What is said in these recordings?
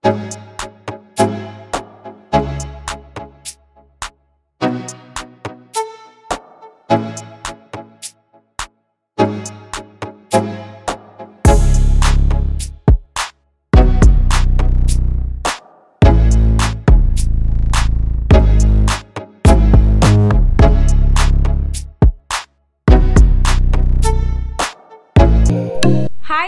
Hi,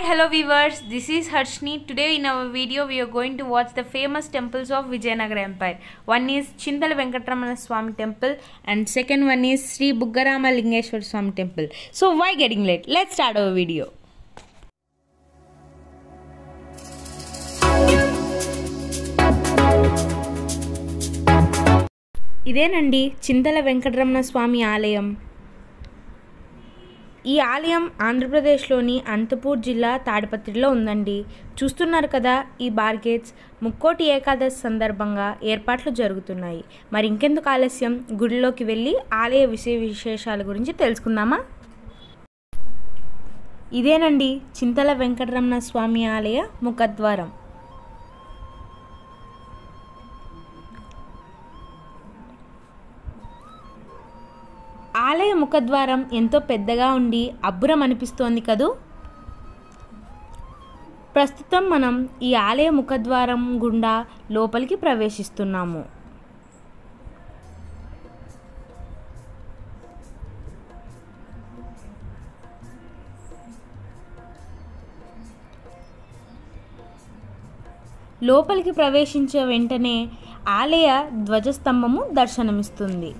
hello viewers, this is Harshni. Today in our video we are going to watch the famous temples of Vijayanagara Empire. One is Chintala Venkatramana Swami temple and second one is Sri Buggarama Lingeshwar Swami temple. So why getting late? Let's start our video. ఇదేనండి చింతల వెంకటరమణ స్వామి ఆలయం. ఈ ఆలయం ఆంధ్రప్రదేశ్లోని అనంతపూర్ జిల్లా తాడిపత్రిలో ఉందండి. చూస్తున్నారు కదా ఈ బార్గేట్స్. ముక్కోటి ఏకాదశి సందర్భంగా ఏర్పాట్లు జరుగుతున్నాయి. మరి ఇంకెందుకు ఆలస్యం, గుడిలోకి వెళ్ళి ఆలయ విశేషాల గురించి తెలుసుకుందామా? ఇదేనండి చింతల వెంకటరమణ స్వామి ఆలయ ముఖద్వారం. ఆలయ ముఖద్వారం ఎంతో పెద్దగా ఉండి అబ్బురం అనిపిస్తోంది కదూ. ప్రస్తుతం మనం ఈ ఆలయ ముఖద్వారం గుండా లోపలికి ప్రవేశిస్తున్నాము. లోపలికి ప్రవేశించే వెంటనే ఆలయ ధ్వజస్తంభము దర్శనమిస్తుంది.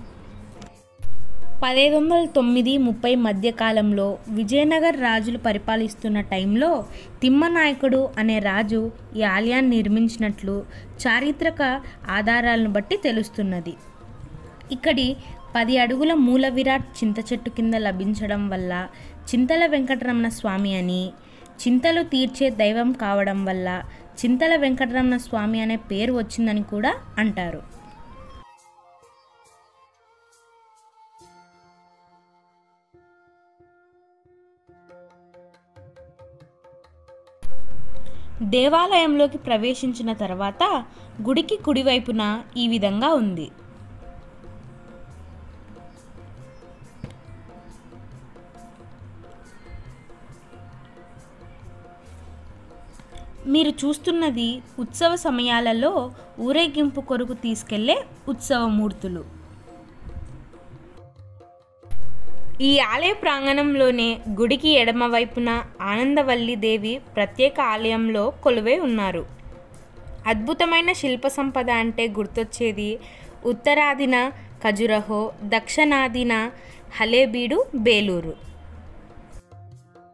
1509-30 మధ్యకాలంలో విజయనగర రాజులు పరిపాలిస్తున్న టైంలో తిమ్మనాయకుడు అనే రాజు ఈ ఆలయాన్ని నిర్మించినట్లు చారిత్రక ఆధారాలను బట్టి తెలుస్తున్నది. ఇక్కడి 10 అడుగుల మూల విరాట్ చింత చెట్టు కింద లభించడం వల్ల చింతల వెంకటరమణ స్వామి అని, చింతలు తీర్చే దైవం కావడం వల్ల చింతల వెంకటరమణ స్వామి అనే పేరు వచ్చిందని కూడా అంటారు. దేవాలయంలోకి ప్రవేశించిన తర్వాత గుడికి కుడివైపున ఈ విధంగా ఉంది. మీరు చూస్తున్నది ఉత్సవ సమయాలలో ఊరేగింపు కొరకు తీసుకెళ్లే ఉత్సవమూర్తులు. ఈ ఆలయ ప్రాంగణంలోనే గుడికి ఎడమవైపున ఆనందవల్లి దేవి ప్రత్యేక ఆలయంలో కొలువై ఉన్నారు. అద్భుతమైన శిల్ప సంపద అంటే గుర్తొచ్చేది ఉత్తరాదిన ఖజురహో, దక్షిణాదిన హలేబీడు, బేలూరు.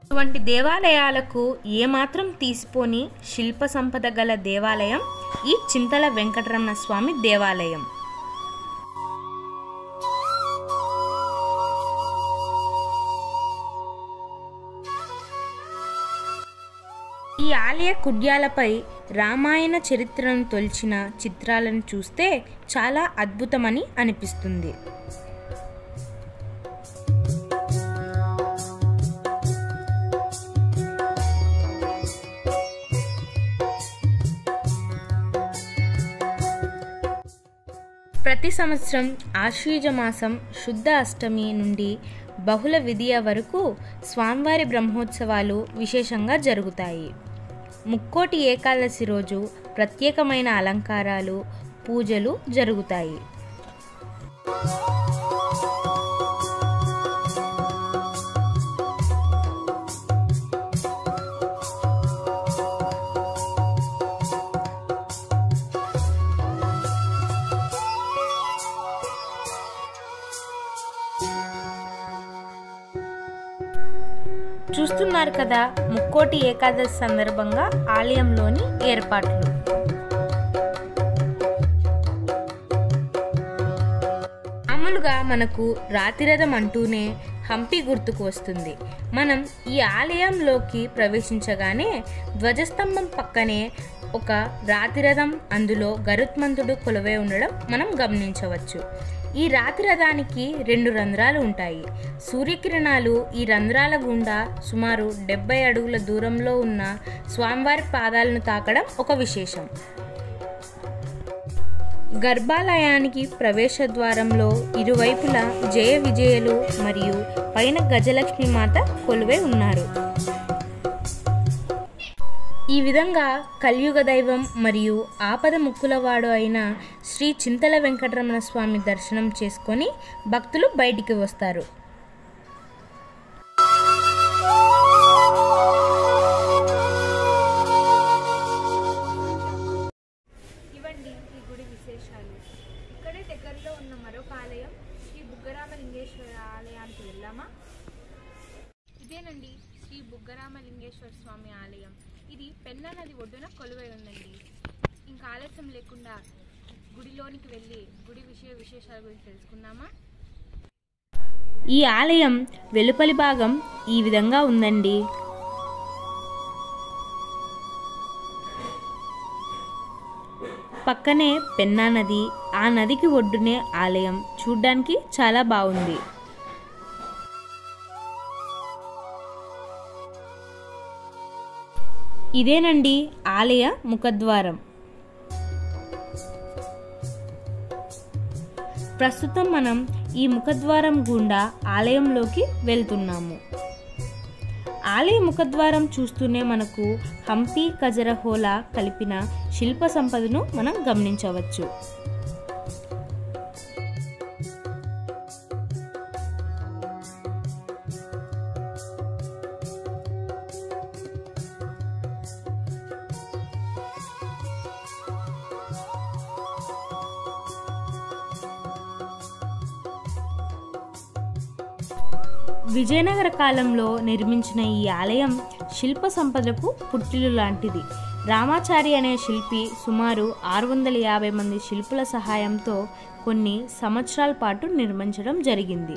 ఇటువంటి దేవాలయాలకు ఏమాత్రం తీసిపోని శిల్ప సంపద గల దేవాలయం ఈ చింతల వెంకటరమణ స్వామి దేవాలయం. ఈ ఆలయ కుడ్యాలపై రామాయణ చరిత్రను తొలిచిన చిత్రాలను చూస్తే చాలా అద్భుతమని అనిపిస్తుంది. ప్రతి సంవత్సరం ఆశ్వీజ మాసం శుద్ధ అష్టమి నుండి బహుళ విధియ వరకు స్వామివారి బ్రహ్మోత్సవాలు విశేషంగా జరుగుతాయి. ముక్కోటి ఏకాదశి రోజు ప్రత్యేకమైన అలంకారాలు, పూజలు జరుగుతాయి. చూస్తున్నారు కదా ముక్కోటి ఏకాదశి సందర్భంగా ఆలయంలోని ఏర్పాట్లు. మామూలుగా మనకు రాతిరథం అంటూనే హంపి గుర్తుకు వస్తుంది. మనం ఈ ఆలయంలోకి ప్రవేశించగానే ధ్వజస్తంభం పక్కనే ఒక రాతిరథం, అందులో గరుత్మంతుడు కొలువై ఉండడం మనం గమనించవచ్చు. ఈ రాతిరథానికి 2 రంధ్రాలు ఉంటాయి. సూర్యకిరణాలు ఈ రంధ్రాల గుండా సుమారు 70 అడుగుల దూరంలో ఉన్న స్వామివారి పాదాలను తాకడం ఒక విశేషం. గర్భాలయానికి ప్రవేశ ద్వారంలో ఇరువైపులా జయ విజయులు మరియు పైన గజలక్ష్మి మాత కొలువై ఉన్నారు. ఈ విధంగా కలియుగ దైవం మరియు ఆపద ముక్కులవాడు అయిన శ్రీ చింతల వెంకటరమణ స్వామి దర్శనం చేసుకొని భక్తులు బయటికి వస్తారు. ఇవండి ఈ గుడి విశేషాలు. ఇక్కడే దగ్గరలో ఉన్న మరొక ఆలయం శ్రీ బుగ్గరామలింగేశ్వర ఆలయానికి వెళ్దామా? ఇదేనండి శ్రీ బుగ్గరామలింగేశ్వర స్వామి ఆలయం. ఇది పెన్నా నది ఒడ్డున కొలువై ఉందండి. ఇంకా ఆలస్యం లేకుండా గుడిలోనికి వెళ్ళి గుడి విశేషాల గురించి తెలుసుకుందామా? ఈ ఆలయం వెలుపలి భాగం ఈ విధంగా ఉందండి. పక్కనే పెన్నా నది, ఆ నదికి ఒడ్డునే ఆలయం. చూడ్డానికి చాలా బాగుంది. ఇదేనండి ఆలయ ముఖద్వారం. ప్రస్తుతం మనం ఈ ముఖద్వారం గుండా ఆలయంలోకి వెళ్తున్నాము. ఆలయ ముఖద్వారం చూస్తూనే మనకు హంపి ఖజురహోలా కలిపిన శిల్ప సంపదను మనం గమనించవచ్చు. విజయనగర కాలంలో నిర్మించిన ఈ ఆలయం శిల్ప సంపదకు పుట్టిల్లు లాంటిది. రామాచారి అనే శిల్పి సుమారు 650 మంది శిల్పుల సహాయంతో కొన్ని సంవత్సరాల పాటు నిర్మించడం జరిగింది.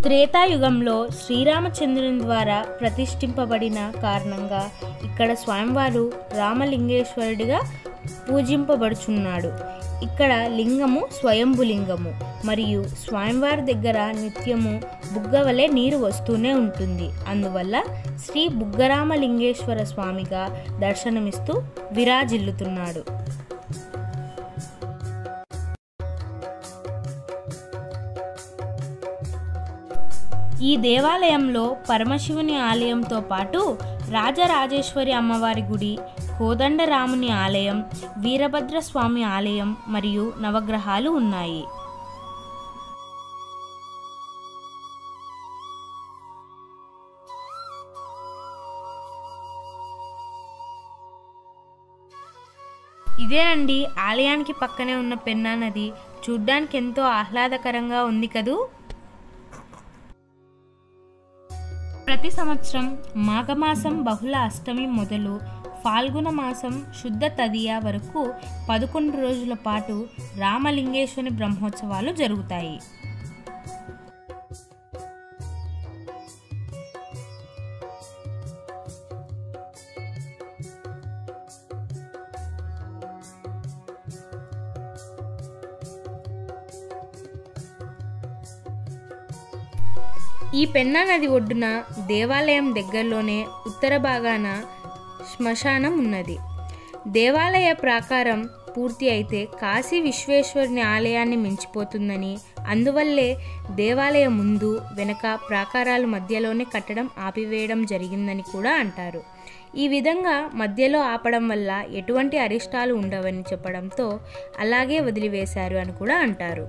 త్రేతాయుగంలో శ్రీరామచంద్రుని ద్వారా ప్రతిష్ఠింపబడిన కారణంగా ఇక్కడ స్వామివారు రామలింగేశ్వరుడిగా పూజింపబడుచున్నాడు. ఇక్కడ లింగము స్వయంభులింగము మరియు స్వామివారి దగ్గర నిత్యము బుగ్గ వలె నీరు వస్తూనే ఉంటుంది. అందువల్ల శ్రీ బుగ్గరామలింగేశ్వర స్వామిగా దర్శనమిస్తూ విరాజిల్లుతున్నాడు. ఈ దేవాలయంలో పరమశివుని ఆలయంతో పాటు రాజరాజేశ్వరి అమ్మవారి గుడి, కోదండరాముని ఆలయం, వీరభద్రస్వామి ఆలయం మరియు నవగ్రహాలు ఉన్నాయి. ఇదేనండి ఆలయానికి పక్కనే ఉన్న పెన్నా నది. చూడ్డానికి ఎంతో ఆహ్లాదకరంగా ఉంది కదూ. ప్రతి సంవత్సరం మాఘమాసం బహుళ అష్టమి మొదలు ఫాల్గుణ మాసం శుద్ధ తదియ వరకు 11 రోజుల పాటు రామలింగేశ్వరి బ్రహ్మోత్సవాలు జరుగుతాయి. ఈ పెన్నా నది ఒడ్డున దేవాలయం దగ్గరలోనే ఉత్తర భాగాన శ్మశానం ఉన్నది. దేవాలయ ప్రాకారం పూర్తి అయితే కాశీ విశ్వేశ్వరుని ఆలయాన్ని మించిపోతుందని, అందువల్లే దేవాలయం ముందు వెనక ప్రాకారాలు మధ్యలోనే కట్టడం ఆపివేయడం జరిగిందని కూడా అంటారు. ఈ విధంగా మధ్యలో ఆపడం వల్ల ఎటువంటి అరిష్టాలు ఉండవని చెప్పడంతో అలాగే వదిలివేశారు అని కూడా అంటారు.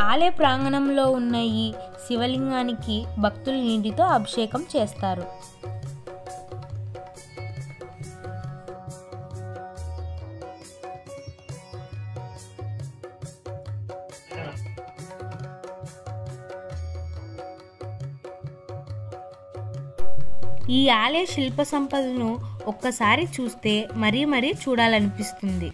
ఆలయ ప్రాంగణంలో ఉన్న ఈ శివలింగానికి భక్తులు నీటితో అభిషేకం చేస్తారు. ఈ ఆలయ శిల్ప సంపదను ఒక్కసారి చూస్తే మరీ మరీ చూడాలనిపిస్తుంది.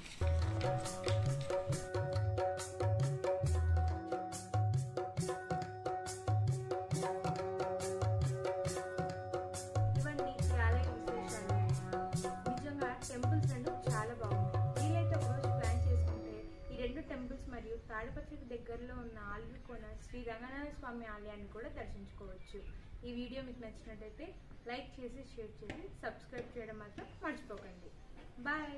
టెంపుల్స్ రెండు చాలా బాగుంది. వీలైతే ఒకరోజు ప్లాన్ చేసుకుంటే ఈ రెండు టెంపుల్స్ మరియు తాడిపత్రికి దగ్గరలో ఉన్న ఆల్వికోన శ్రీ రంగనాథ స్వామి ఆలయాన్ని కూడా దర్శించుకోవచ్చు. ఈ వీడియో మీకు నచ్చినట్టయితే లైక్ చేసి షేర్ చేసి సబ్స్క్రైబ్ చేయడం మాత్రం మర్చిపోకండి. బాయ్.